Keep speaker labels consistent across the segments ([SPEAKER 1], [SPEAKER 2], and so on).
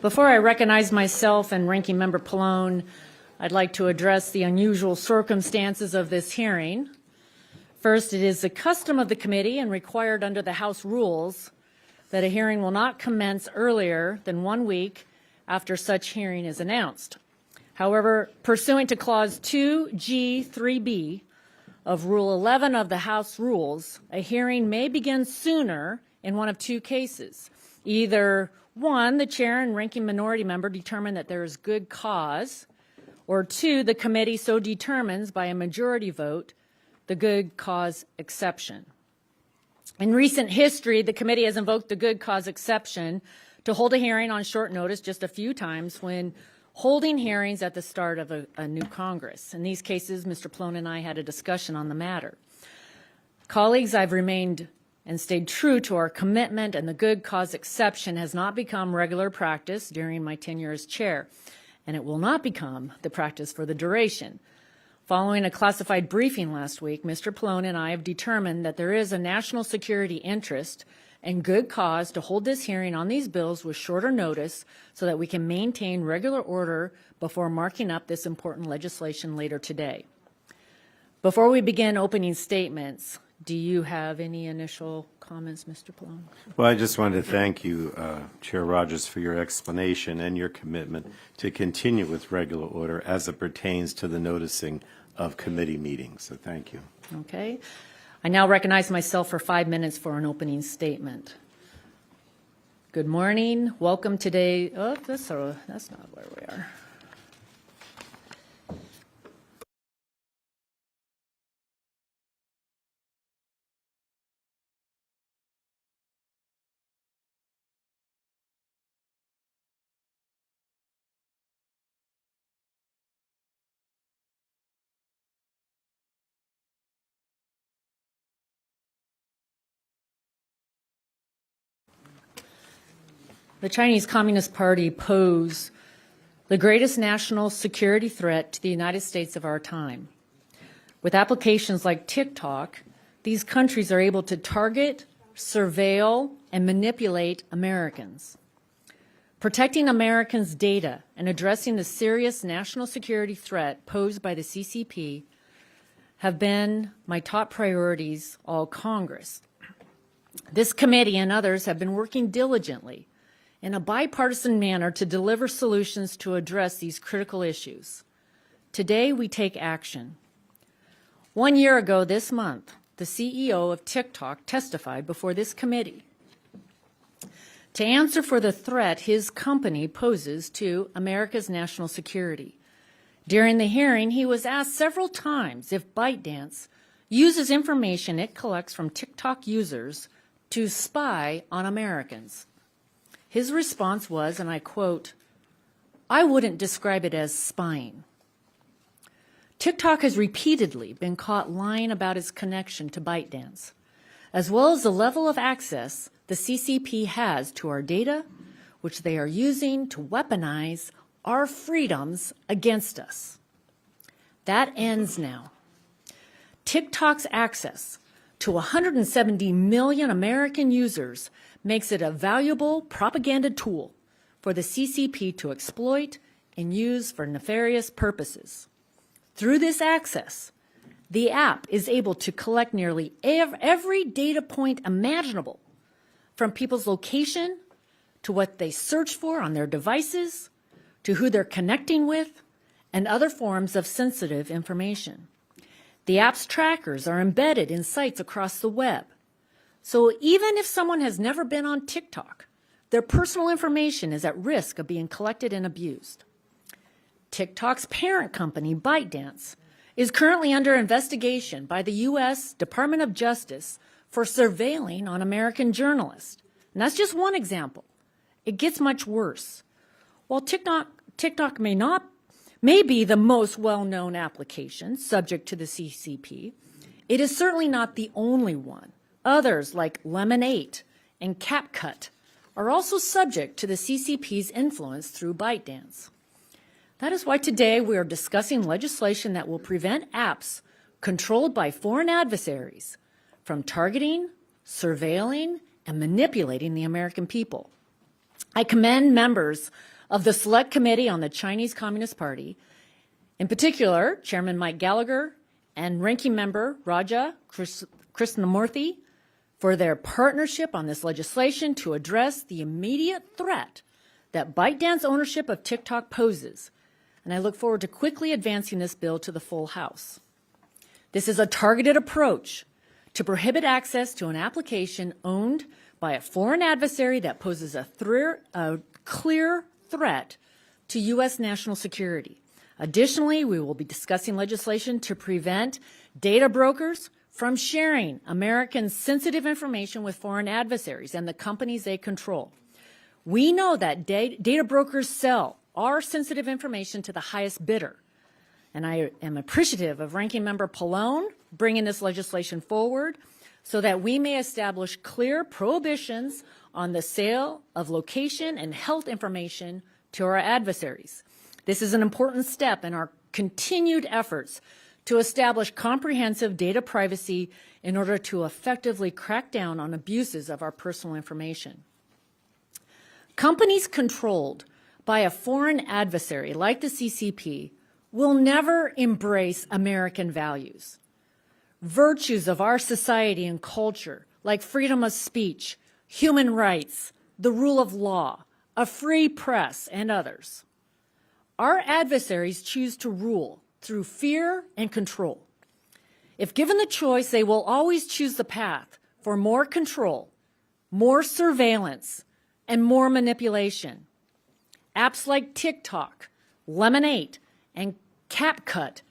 [SPEAKER 1] Before I recognize myself and Ranking Member Pallone, I'd like to address the unusual circumstances of this hearing. First, it is the custom of the committee and required under the House rules that a hearing will not commence earlier than 1 week after such hearing is announced. However, pursuant to Clause 2G3B of Rule 11 of the House rules, a hearing may begin sooner in one of two cases. Either one, the chair and ranking minority member determine that there is good cause, or two, the committee so determines by a majority vote the good cause exception. In recent history, the committee has invoked the good cause exception to hold a hearing on short notice just a few times when holding hearings at the start of a new Congress. In these cases, Mr. Pallone and I had a discussion on the matter. Colleagues, I've remained and stayed true to our commitment, and the good cause exception has not become regular practice during my tenure as chair, and it will not become the practice for the duration. Following a classified briefing last week, Mr. Pallone and I have determined that there is a national security interest and good cause to hold this hearing on these bills with shorter notice so that we can maintain regular order before marking up this important legislation later today. Before we begin opening statements, do you have any initial comments, Mr. Pallone?
[SPEAKER 2] Well, I just wanted to thank you, Chair Rodgers, for your explanation and your commitment to continue with regular order as it pertains to the noticing of committee meetings. So thank you.
[SPEAKER 1] Okay. I now recognize myself for 5 minutes for an opening statement. Good morning. Welcome today. Oh, that's not where we are. The Chinese Communist Party pose the greatest national security threat to the United States of our time. With applications like TikTok, these countries are able to target, surveil, and manipulate Americans. Protecting Americans' data and addressing the serious national security threat posed by the CCP have been my top priorities all Congress. This committee and others have been working diligently in a bipartisan manner to deliver solutions to address these critical issues. Today, we take action. 1 year ago this month, the CEO of TikTok testified before this committee to answer for the threat his company poses to America's national security. During the hearing, he was asked several times if ByteDance uses information it collects from TikTok users to spy on Americans. His response was, and I quote, "I wouldn't describe it as spying." TikTok has repeatedly been caught lying about its connection to ByteDance, as well as the level of access the CCP has to our data, which they are using to weaponize our freedoms against us. That ends now. TikTok's access to 170 million American users makes it a valuable propaganda tool for the CCP to exploit and use for nefarious purposes. Through this access, the app is able to collect nearly every data point imaginable, from people's location to what they search for on their devices, to who they're connecting with, and other forms of sensitive information. The app's trackers are embedded in sites across the web. So even if someone has never been on TikTok, their personal information is at risk of being collected and abused. TikTok's parent company, ByteDance, is currently under investigation by the U.S. Department of Justice for surveilling on American journalists. And that's just one example. It gets much worse. While TikTok may be the most well-known application subject to the CCP, it is certainly not the only one. Others, like Lemon8 and CapCut, are also subject to the CCP's influence through ByteDance. That is why today we are discussing legislation that will prevent apps controlled by foreign adversaries from targeting, surveilling, and manipulating the American people. I commend members of the Select Committee on the Chinese Communist Party, in particular, Chairman Mike Gallagher and Ranking Member Raja Krishnamurthy, for their partnership on this legislation to address the immediate threat that ByteDance ownership of TikTok poses. And I look forward to quickly advancing this bill to the full House. This is a targeted approach to prohibit access to an application owned by a foreign adversary that poses a clear threat to U.S. national security. Additionally, we will be discussing legislation to prevent data brokers from sharing Americans' sensitive information with foreign adversaries and the companies they control. We know that data brokers sell our sensitive information to the highest bidder. And I am appreciative of Ranking Member Pallone bringing this legislation forward so that we may establish clear prohibitions on the sale of location and health information to our adversaries. This is an important step in our continued efforts to establish comprehensive data privacy in order to effectively crack down on abuses of our personal information. Companies controlled by a foreign adversary like the CCP will never embrace American values. Virtues of our society and culture, like freedom of speech, human rights, the rule of law, a free press, and others. Our adversaries choose to rule through fear and control. If given the choice, they will always choose the path for more control, more surveillance, and more manipulation. Apps like TikTok, Lemonade, and CapCut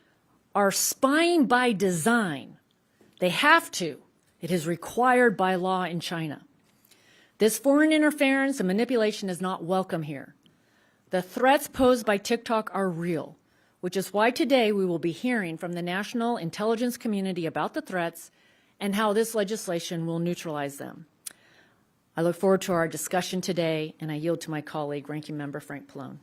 [SPEAKER 1] are spying by design. They have to. It is required by law in China. This foreign interference and manipulation is not welcome here. The threats posed by TikTok are real, which is why today we will be hearing from the national intelligence community about the threats and how this legislation will neutralize them. I look forward to our discussion today, and I yield to my colleague, Ranking Member Frank Pallone.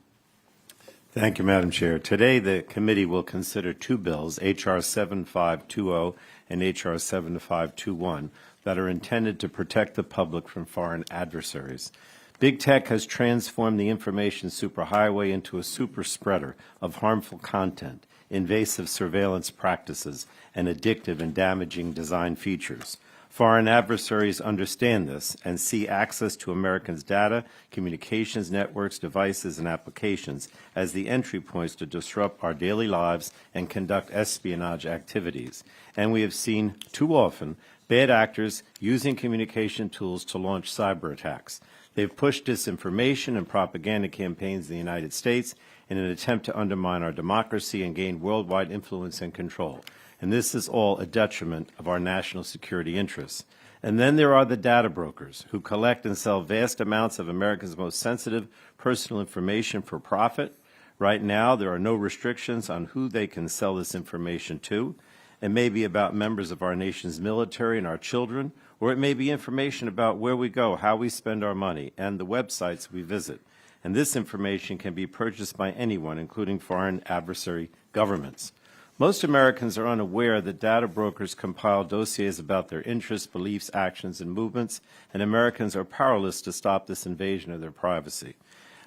[SPEAKER 2] Thank you, Madam Chair. Today, the committee will consider two bills, H.R. 7520 and H.R. 7521, that are intended to protect the public from foreign adversaries. Big tech has transformed the information superhighway into a super spreader of harmful content, invasive surveillance practices, and addictive and damaging design features. Foreign adversaries understand this and see access to Americans' data, communications networks, devices, and applications as the entry points to disrupt our daily lives and conduct espionage activities. And we have seen too often bad actors using communication tools to launch cyber attacks. They've pushed disinformation and propaganda campaigns in the United States in an attempt to undermine our democracy and gain worldwide influence and control. And this is all a detriment of our national security interests. And then there are the data brokers who collect and sell vast amounts of Americans' most sensitive personal information for profit. Right now, there are no restrictions on who they can sell this information to. It may be about members of our nation's military and our children, or it may be information about where we go, how we spend our money, and the websites we visit. And this information can be purchased by anyone, including foreign adversary governments. Most Americans are unaware that data brokers compile dossiers about their interests, beliefs, actions, and movements, and Americans are powerless to stop this invasion of their privacy.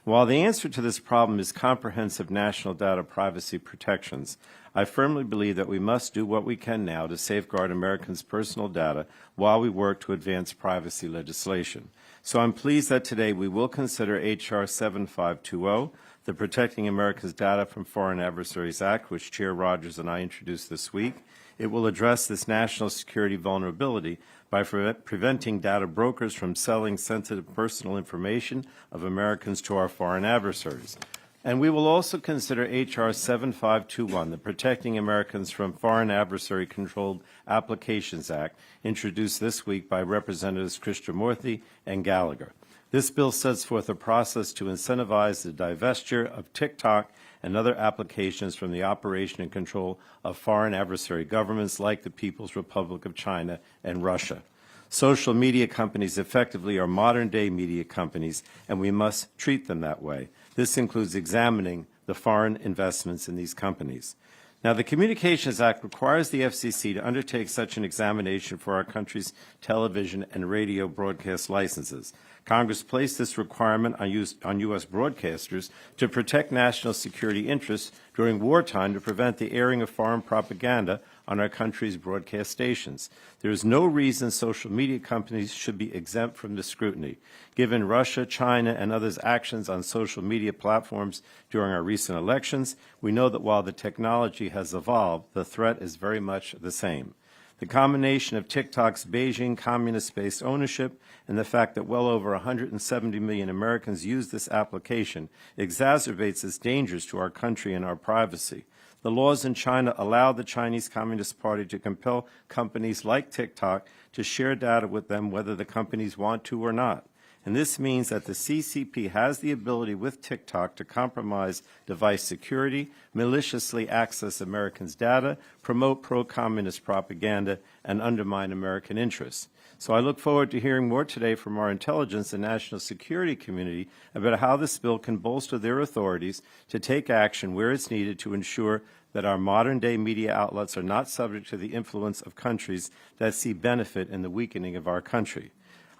[SPEAKER 2] While the answer to this problem is comprehensive national data privacy protections, I firmly believe that we must do what we can now to safeguard Americans' personal data while we work to advance privacy legislation. So I'm pleased that today we will consider H.R. 7520, the Protecting America's Data from Foreign Adversaries Act, which Chair Rodgers and I introduced this week. It will address this national security vulnerability by preventing data brokers from selling sensitive personal information of Americans to our foreign adversaries. And we will also consider H.R. 7521, the Protecting Americans from Foreign Adversary-Controlled Applications Act, introduced this week by Representatives Krishnamurthy and Gallagher. This bill sets forth a process to incentivize the divestiture of TikTok and other applications from the operation and control of foreign adversary governments like the People's Republic of China and Russia. Social media companies effectively are modern-day media companies, and we must treat them that way. This includes examining the foreign investments in these companies. Now, the Communications Act requires the FCC to undertake such an examination for our country's television and radio broadcast licenses. Congress placed this requirement on U.S. broadcasters to protect national security interests during wartime to prevent the airing of foreign propaganda on our country's broadcast stations. There is no reason social media companies should be exempt from this scrutiny. Given Russia, China, and others' actions on social media platforms during our recent elections, we know that while the technology has evolved, the threat is very much the same. The combination of TikTok's Beijing communist-based ownership and the fact that well over 170 million Americans use this application exacerbates its dangers to our country and our privacy. The laws in China allow the Chinese Communist Party to compel companies like TikTok to share data with them whether the companies want to or not. And this means that the CCP has the ability with TikTok to compromise device security, maliciously access Americans' data, promote pro-communist propaganda, and undermine American interests. So I look forward to hearing more today from our intelligence and national security community about how this bill can bolster their authorities to take action where it's needed to ensure that our modern-day media outlets are not subject to the influence of countries that see benefit in the weakening of our country.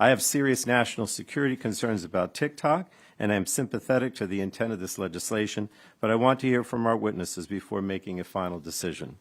[SPEAKER 2] I have serious national security concerns about TikTok, and I am sympathetic to the intent of this legislation, but I want to hear from our witnesses before making a final decision.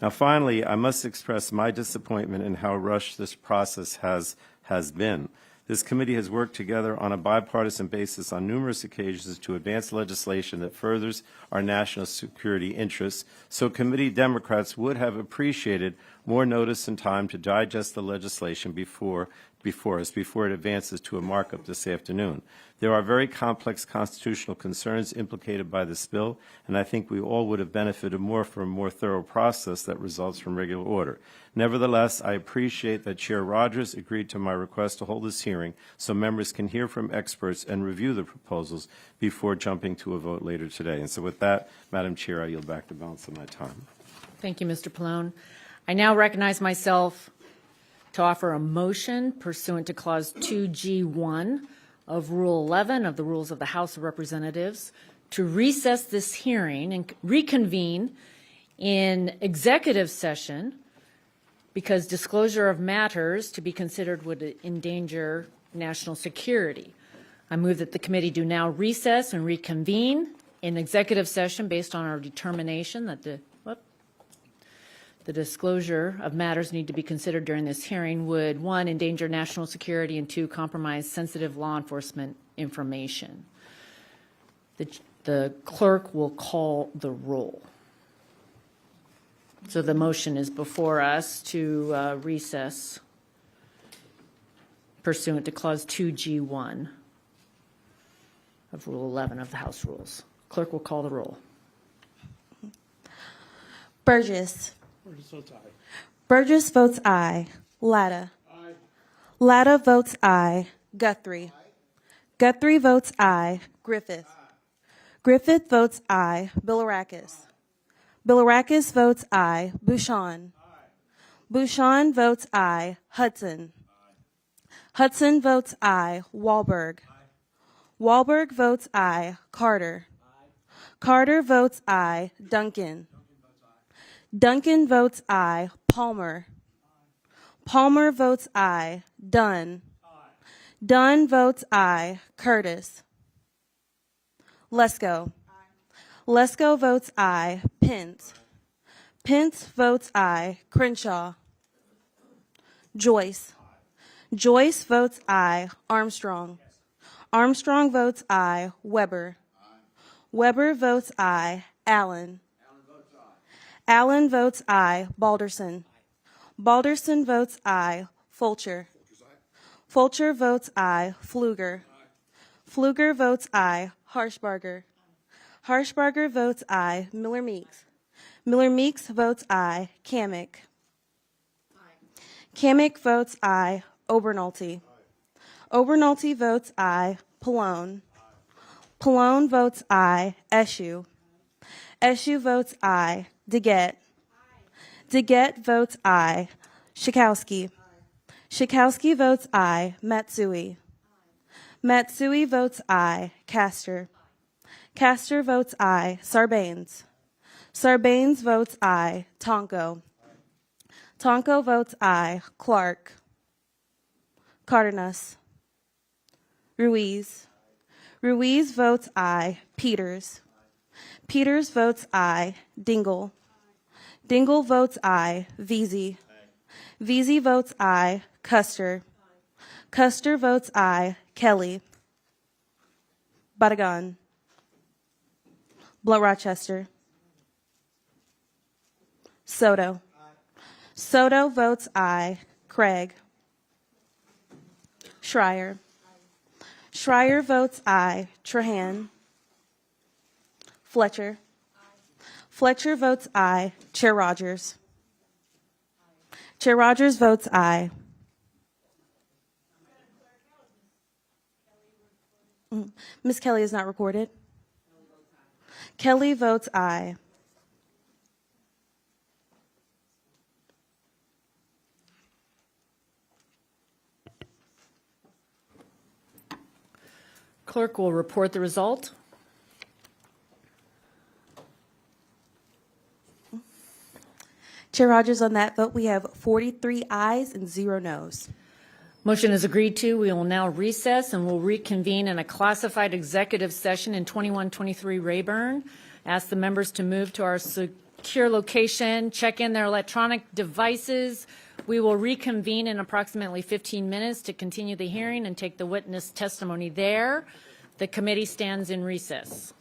[SPEAKER 2] Now, finally, I must express my disappointment in how rushed this process has been. This committee has worked together on a bipartisan basis on numerous occasions to advance legislation that furthers our national security interests, so committee Democrats would have appreciated more notice and time to digest the legislation before it advances to a markup this afternoon. There are very complex constitutional concerns implicated by this bill, and I think we all would have benefited more from a more thorough process that results from regular order. Nevertheless, I appreciate that Chair Rodgers agreed to my request to hold this hearing so members can hear from experts and review the proposals before jumping to a vote later today. And so with that, Madam Chair, I yield back the balance of my time.
[SPEAKER 1] Thank you, Mr. Pallone. I now recognize myself to offer a motion pursuant to Clause 2G1 of Rule 11 of the Rules of the House of Representatives to recess this hearing and reconvene in executive session because disclosure of matters to be considered would endanger national security. I move that the committee do now recess and reconvene in executive session based on our determination that the disclosure of matters need to be considered during this hearing would, 1, endanger national security, and 2, compromise sensitive law enforcement information. The clerk will call the roll. So the motion is before us to recess pursuant to Clause 2G1 of Rule 11 of the House Rules. Clerk will call the roll.
[SPEAKER 3] Burgess.
[SPEAKER 4] Burgess votes aye.
[SPEAKER 3] Burgess votes aye. Latta.
[SPEAKER 4] Aye.
[SPEAKER 3] Latta votes aye. Guthrie. Aye. Guthrie votes aye. Griffith. Aye. Griffith votes aye. Bilirakis. Bilirakis votes aye. Bouchon.
[SPEAKER 4] Aye.
[SPEAKER 3] Bouchon votes aye. Hudson.
[SPEAKER 4] Aye.
[SPEAKER 3] Hudson votes aye. Wahlberg.
[SPEAKER 4] Aye.
[SPEAKER 3] Wahlberg votes aye. Carter.
[SPEAKER 4] Aye.
[SPEAKER 3] Carter votes aye. Duncan. Duncan votes aye. Palmer.
[SPEAKER 4] Aye.
[SPEAKER 3] Palmer votes aye. Dunn.
[SPEAKER 4] Aye.
[SPEAKER 3] Dunn votes aye. Curtis. Lesko. Lesko votes aye. Pence. Pence votes aye. Crenshaw. Joyce. Joyce votes aye. Armstrong. Armstrong votes aye. Weber. Weber votes aye. Allen. Allen votes aye. Balderson. Balderson votes aye. Fulcher. Fulcher votes aye. Pfluger. Pfluger votes aye. Harshbarger. Harshbarger votes aye. Miller Meeks. Miller Meeks votes aye. Kamek. Kamek votes aye. Obernolte. Obernolte votes aye. Pallone. Pallone votes aye. Eshoo. Eshoo votes aye. DeGette. DeGette votes aye. Schakowsky. Schakowsky votes aye. Matsui. Matsui votes aye. Castor. Castor votes aye. Sarbanes. Sarbanes votes aye. Tonko. Tonko votes aye. Clark. Cardenas. Ruiz. Ruiz votes aye. Peters. Peters votes aye. Dingle. Dingle votes aye. Veazey. Veazey votes aye. Custer. Custer votes aye. Kelly. Badagan. Blount Rochester. Soto. Soto votes aye. Craig. Schreier. Schreier votes aye. Trahan. Fletcher. Fletcher votes aye. Chair Rodgers. Chair Rodgers votes aye. Ms. Kelly is not recorded. Kelly votes aye.
[SPEAKER 1] Clerk will report the result.
[SPEAKER 3] Chair Rodgers, on that vote, we have 43 ayes and 0 noes.
[SPEAKER 1] Motion is agreed to. We will now recess and will reconvene in a classified executive session in 2123 Rayburn. Ask the members to move to our secure location, check in their electronic devices. We will reconvene in approximately 15 minutes to continue the hearing and take the witness testimony there. The committee stands in recess.